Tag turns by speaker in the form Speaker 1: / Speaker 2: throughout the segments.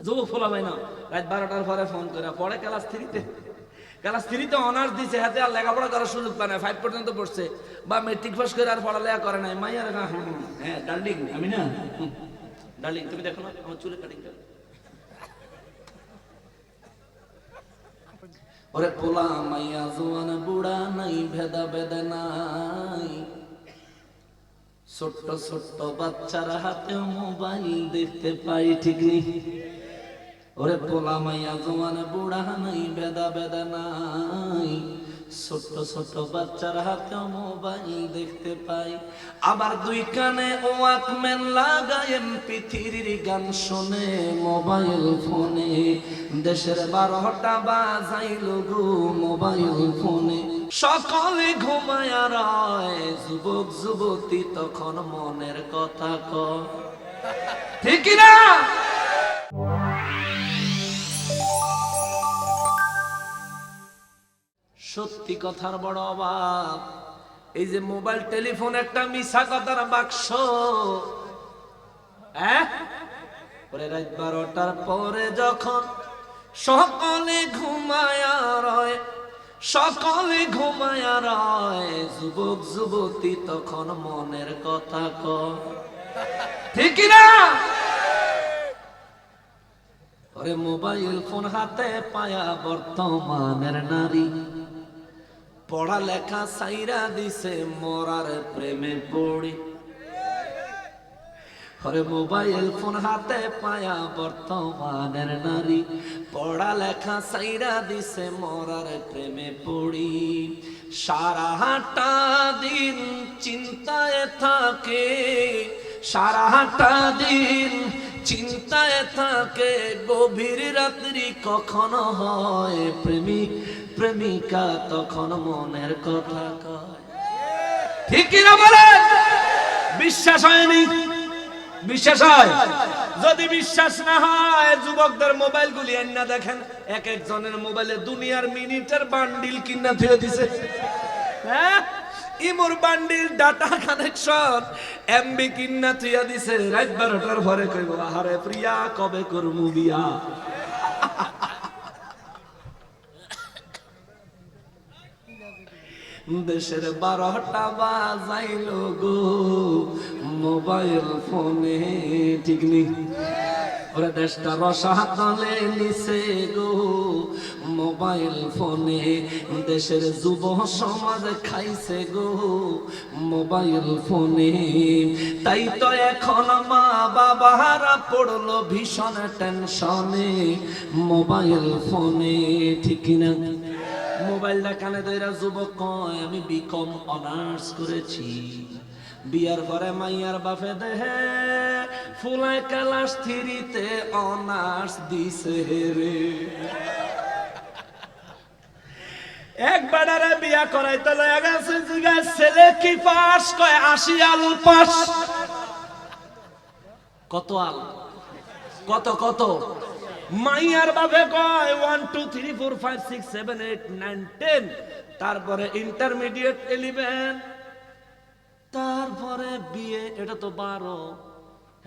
Speaker 1: যুবক ফোলা ভাই না রাত 12টার পরে ফোন করে পড়ে ক্লাস 3-তে। ক্লাস 3-তে অনার্স দিছে, হাতে আর লেখাপড়া করার সুযোগ পায় না, 5 পর্যন্ত পড়ছে বা মেট্রিক পাস করে আর পড়ালেখা করে নাই। মাইয়ার হ্যাঁ ডার্লিং, আমি না ডার্লিং তুমি দেখো না আমার চুলে কাটিং। ওরে পোলা মাইয়া জোয়ান বুড়া নাই ভেদা ভেদা নাই, ছোট্ট ছোট্ট বাচ্চার হাতে মোবাইল দেখতে পাই, ঠিক নেই? ওরে পোলা মাইয়া জোয়ান বুড়া নাই ভেদা ভেদা নাই, ছোট্ট ছোট্ট বাচ্চার হাতে মোবাইল দেখতে পাই। আবার দুই কানে ওয়াকম্যান লাগায় MP3 গান শোনে মোবাইল ফোনে, দেশের 12টা বাজাইল গো মোবাইল ফোনে। সকলে ঘুমায় রয়, যুবক যুবতী তখন মনের কথা কয়, ঠিক না? সত্যি কথার বড় অভাব। এই যে মোবাইল টেলিফোন একটা মিছা কথার বাক্স। ওরে রাত 12টার পরে যখন সকলে ঘুমায় রয়, সকলে ঘুমায় রয়, যুবক যুবতী তখন মনের কথা কয়, ঠিক না? ওরে মোবাইল ফোন হাতে পায়া বর্তমানের নারী, পড়ালেখা সাইরা দিছে মরার প্রেমে পড়ি। ওরে মোবাইল ফোন হাতে পায়া বর্তমানের নারী, পড়ালেখা সাইরা দিছে মরার প্রেমে পড়ি। সারাটা দিন চিন্তায় থাকে, সারাটা দিন চিন্তায় থাকে, গভীর রাত্রি কখনো হয় প্রেমিক প্রেমিকা তখন মনের কথা কয়, ঠিক কিনা বলেন? বিশ্বাস হয়নি? বিশ্বাস হয়? যদি বিশ্বাস না হয় যুবকদের মোবাইল গুলি আইনা দেখেন, এক একজনের মোবাইলে দুনিয়ার মিনিটের বান্ডিল কিনা ধুয়ে দিছে। হ্যাঁ, ইমোর বান্ডিল, ডাটা কানেকশন, এমবি কিনা থুয়া দিছে। রাত 12টার পরে কইব আহারে প্রিয়া কবে করমু বিয়া। দেশের 12টা বাজাইল গো মোবাইল ফোনে, ঠিক নেই? ওরে দেশটা রসাতলে নিছে গো মোবাইল ফোনে, দেশের যুব সমাজ খাইছে গো মোবাইল ফোনে। তাই তো এখন মা বাবারা পড়লো ভীষণ টেনশনে মোবাইল ফোনে, ঠিক না? মোবাইলটা কানে ধইরা যুবক কয় আমি বিকম অনার্স করেছি। বিয়ার পরে মাইয়ার বাপে দেহে ফুলায় ক্লাস 3-তে অনার্স দিছে রে। একবারে বিয়া করাইতে লয়া গেছে, জিজ্ঞাসা ছেলে কি পাস? কয় 80 আল পাস। কত আল? কত কত? মাইয়ার বাপে কয় 1 2 3 4 5 6 7 8 9 10, তারপরে ইন্টারমিডিয়েট 11, তারপরে বিএ, এটা তো 12,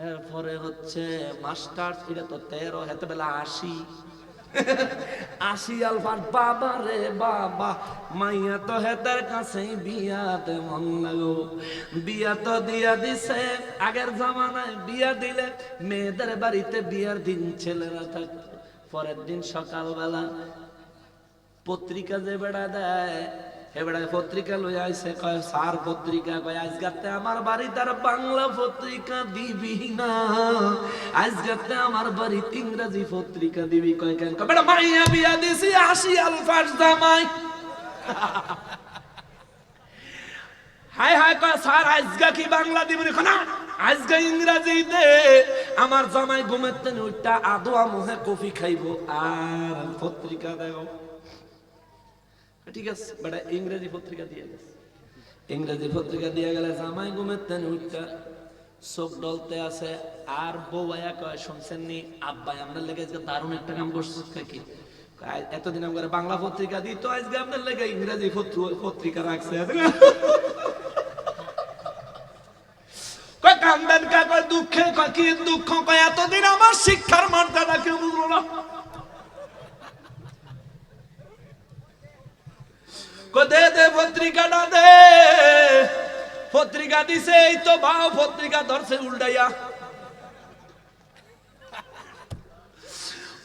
Speaker 1: এরপরে হচ্ছে মাস্টার্স, এটা তো 13, হেতে বেলা 80 80 আলফার। বাবা রে বাবা, মাইয়া তো হেতার কাছেই বিয়াতে মন লাগো। বিয়া তো দিয়া দিছে, আগের জামানায় বিয়া দিলে মেয়েদের বাড়িতে বিয়ার দিন ছেলেরা থাকতো, পরের দিন সকালবেলা পত্রিকা যে বেড়া দেয়, এবারে পত্রিকা লই আইছে, কয় সার পত্রিকা, কয় আজগাতে আমার বাড়িতে আর বাংলা পত্রিকা দিবি না, আজগাতে আমার বাড়িতে ইংরেজি পত্রিকা দিবি। কয় কেন? কয় বেটা মাইয়া বিয়া দিছি 80 আলফার জামাই। হায় হায়, কয় স্যার আজগা কি বাংলা দিবি না, আজগা ইংরেজি দে। আমার জামাই ঘুমের তেন উঠটা আদোয়া মুহে কফি খাইবো আর পত্রিকা দেখো। ঠিক আছে বেটা, ইংরেজি পত্রিকা দিয়ে গেছে। ইংরেজি পত্রিকা দিয়ে গেলে জামাই ঘুমের তেন উঠটা চোখ ডলতে আছে। আর বউ আয়া কয় শুনছেন নি আব্বাই আপনার লেগে আজকে দারুণ একটা কাম করছে। কি? এতদিন আমরা বাংলা পত্রিকা দিই, তো আজকে আপনার লেগে ইংরেজি পত্রিকা রাখছে। কান্দেন কা? কয় দুঃখে। কয় কি দুঃখ? কয় এতদিন আমার শিক্ষার মর্যাদা কেউ পত্রিকা দিছে, এই তো বাও পত্রিকা ধরছে উল্টাইয়া,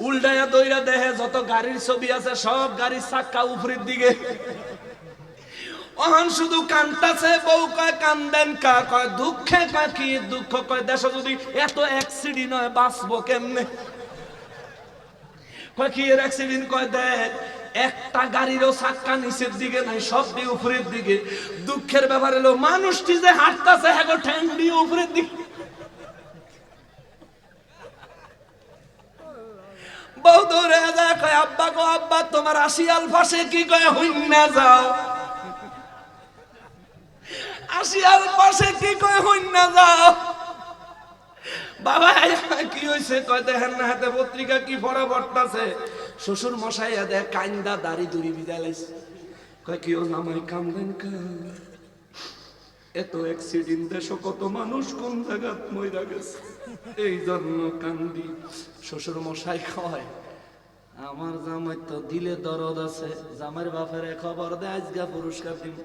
Speaker 1: উল্টাইয়া দইরা দেখে যত গাড়ির ছবি আছে সব গাড়ির চাক্কা উপরের দিকে। অহন শুধু কান্তাছে, বউ কয় কান্দেন কা, কয় দুঃখে, কয় কি দুঃখ, কয় দেশ যদি এত অ্যাক্সিডেন্ট হয় বাঁচবো কেমনে, কয় কি এর অ্যাক্সিডেন্ট, কয় দেখ একটা গাড়িরও চাক্কা নিচের দিকে নাই, সব দিয়ে উপরের দিকে। দুঃখের ব্যাপার হলো মানুষটি যে হাঁটতাছে হ্যাঁ ঠ্যাং দিয়ে উপরের দিকে। বউ দৌড়ে যায়, কয় আব্বা গো আব্বা তোমার আশিয়াল ফাঁসে কি, কয় হইনা যাও, আশিয়াল পাশে কি, কয় হইনা যাও। বাবা কি হইছে, কয় দেখেন না হাতে পত্রিকা কি পড়া পড়তাছে। শ্বশুর মশাই দেখ কান্দা দাড়ি দুড়ি বিদালাইছে, কয় কি ও জামাই কান্দেন কা, এত অ্যাক্সিডেন্ট দেশে কত মানুষ কোন জায়গাত মইরা গেছে, এই জন্য কান্দি। শ্বশুর মশাই কয় আমার জামাই তো দিলে দরদ আছে, জামাইর বাপের খবর দে আজকে পুরস্কার দিব।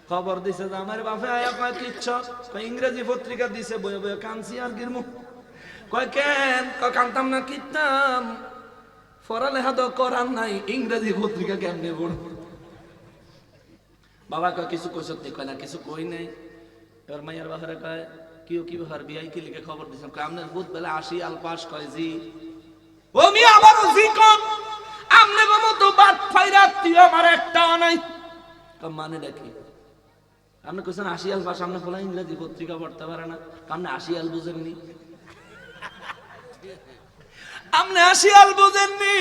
Speaker 1: খবর দিছে জামাইর বাপে আয়া, কয় কিচ্ছ, কয় ইংরেজি পত্রিকা দিছে, বয়ে বয়ে কানছি আর গিরমু। কয় কেন, কয় কানতাম না কিতাম, পড়ালেখা তো করার নাই, ইংরেজি পত্রিকা কেমনে পড়ব। বাবা কয় কিছু কইছ, কয় না কিছু কই নাই। এবার মাইয়ার বাপের কয় কিও কি ব্যাপার, বিয়াই কি লিখে খবর দিছেন, কয় আমনের বুধ বেলা আসি আল পাস, কয় জি। ও মি আমারও জি কম, আমনে মতো বাদ ফাইরা তুই আমার একটা নাই। কয় মানে দেখি আপনি কইছেন আশিয়াল পাস, আপনি বলা ইংরেজি পত্রিকা পড়তে পারে না, আপনি আশিয়াল বুঝেননি, আপনি আশিয়াল বুঝেননি।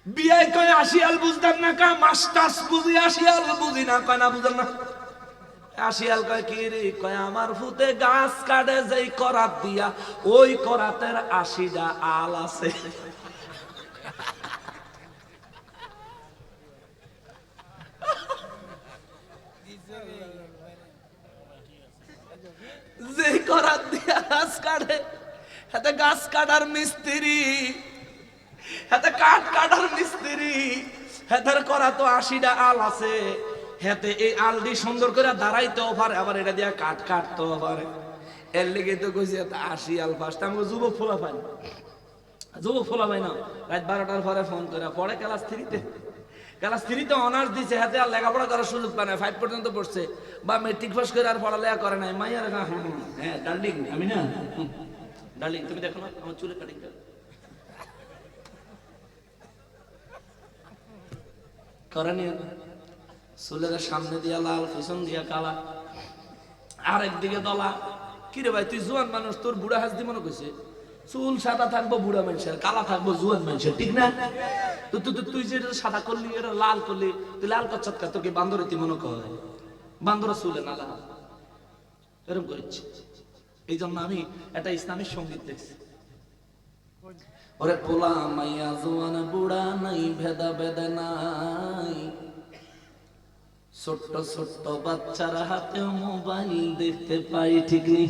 Speaker 1: বিয়ে কয় আশিয়াল বুঝতাম না, কা মাস্টার্স বুঝি, আশিয়াল বুঝি না, কয় না বুঝেন না। আশিয়াল কয় কি রে, কয় আমার ফুতে গাছ কাটে যেই করাত দিয়া, ওই করাতের 80টা আল আছে। যে করাত দিয়া গাছ কাটে, হাতে গাছ কাটার মিস্ত্রি, হাতে কাঠ কাটার মিস্ত্রি, হাতের করা তো 80টা আল আছে। হাতে এই আলটি সুন্দর করে দাঁড়াইতেও পারে, আবার এটা দিয়া কাঠ কাটতেও পারে। এর লেগে তো কইছি 80 আল ফার্স্ট। আমি যুবক ফোলা পাই, যুবক ফোলা পাই না, রাত 12টার পরে ফোন করে পড়ে ক্লাস 3-তে, ক্লাস 3-তে অনার্স দিছে, হাতে আর লেখাপড়া করার সুযোগ পায় না, 5 পর্যন্ত পড়ছে, বা মেট্রিক পাস করে আর পড়ালেখা করে নাই। মাইয়ার হ্যাঁ ডার্লিং, আমি না ডার্লিং তুমি দেখো না আমার চুলে কাটিং করেনি, চুলের সামনে দিয়া লাল, পিছন দিয়া কালা, আর একদিকে দলা। কিরে ভাই তুই জোয়ান মানুষ, তোর বুড়া হাসদি মনে করছে, চুল সাদা থাকবো বুড়া মানুষের, কালা থাকবো জোয়ান মানুষের, ঠিক না? তুই যে সাদা করলি, এটা লাল করলি, তুই লাল করছ, তোকে বান্দর ইতি মনে কর, বান্দর চুলে না লাল, এরকম করেছি। এই জন্য আমি একটা ইসলামিক সঙ্গীত দেখছি, ওরে পোলা মাইয়া জোয়ান বুড়া নাই, ভেদা ভেদা নাই, ছোট্ট ছোট্ট বাচ্চারা হাতে মোবাইল দেখতে পাই, ঠিক নেই?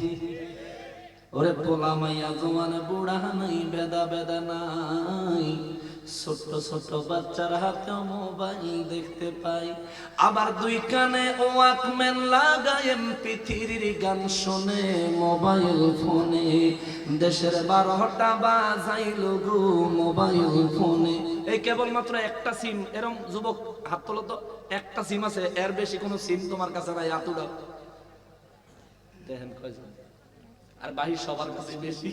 Speaker 1: ওরে পোলা মাইয়া জোয়ান বুড়া নাই, ভেদা ভেদা নাই, ছোট্ট ছোট্ট বাচ্চার হাতে মোবাইল দেখতে পাই। আবার দুই কানে ওয়াকম্যান লাগায় পৃথিবীর গান শুনে মোবাইল ফোনে, দেশের 12টা বাজাইল গো মোবাইল ফোনে। এই কেবলমাত্র একটা সিম, এরকম যুবক হাত তোলো তো, একটা সিম আছে, এর বেশি কোনো সিম তোমার কাছে নাই, হাত উঠাও দেখেন কয়জন, আর বাহির সবার কাছে বেশি।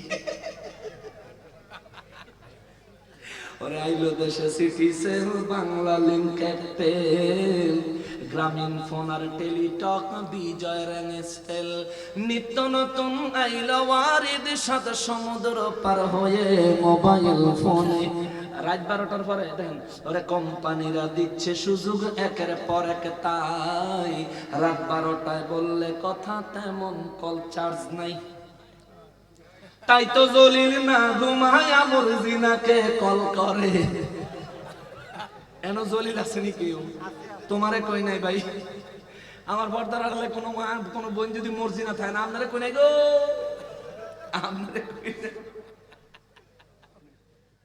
Speaker 1: ওরে আইলো দেশে সিটিসেল, বাংলা লিংক এয়ারটেল, গ্রামীণ ফোন আর টেলিটক, বিজয় রেনেস্টেল, নিত্য নতুন আইলো ওয়ারিদ, সাত সমুদ্র পার হয়ে মোবাইল ফোনে। রাত 12টার পরে দেখেন ওরে কোম্পানিরা দিচ্ছে সুযোগ একের পর এক, তাই রাত 12টায় বললে কথা তেমন কল চার্জ নাই, তাই তো জলিল না ঘুমায় আমর জিনাকে কল করে। এনো জলিল আসেনি কেউ, তোমারে কই নাই ভাই, আমার পর্দার আড়ালে কোনো মা কোনো বোন যদি মর্জিনা থাকে না, আপনারে কই নাই গো, আপনারে কই নাই।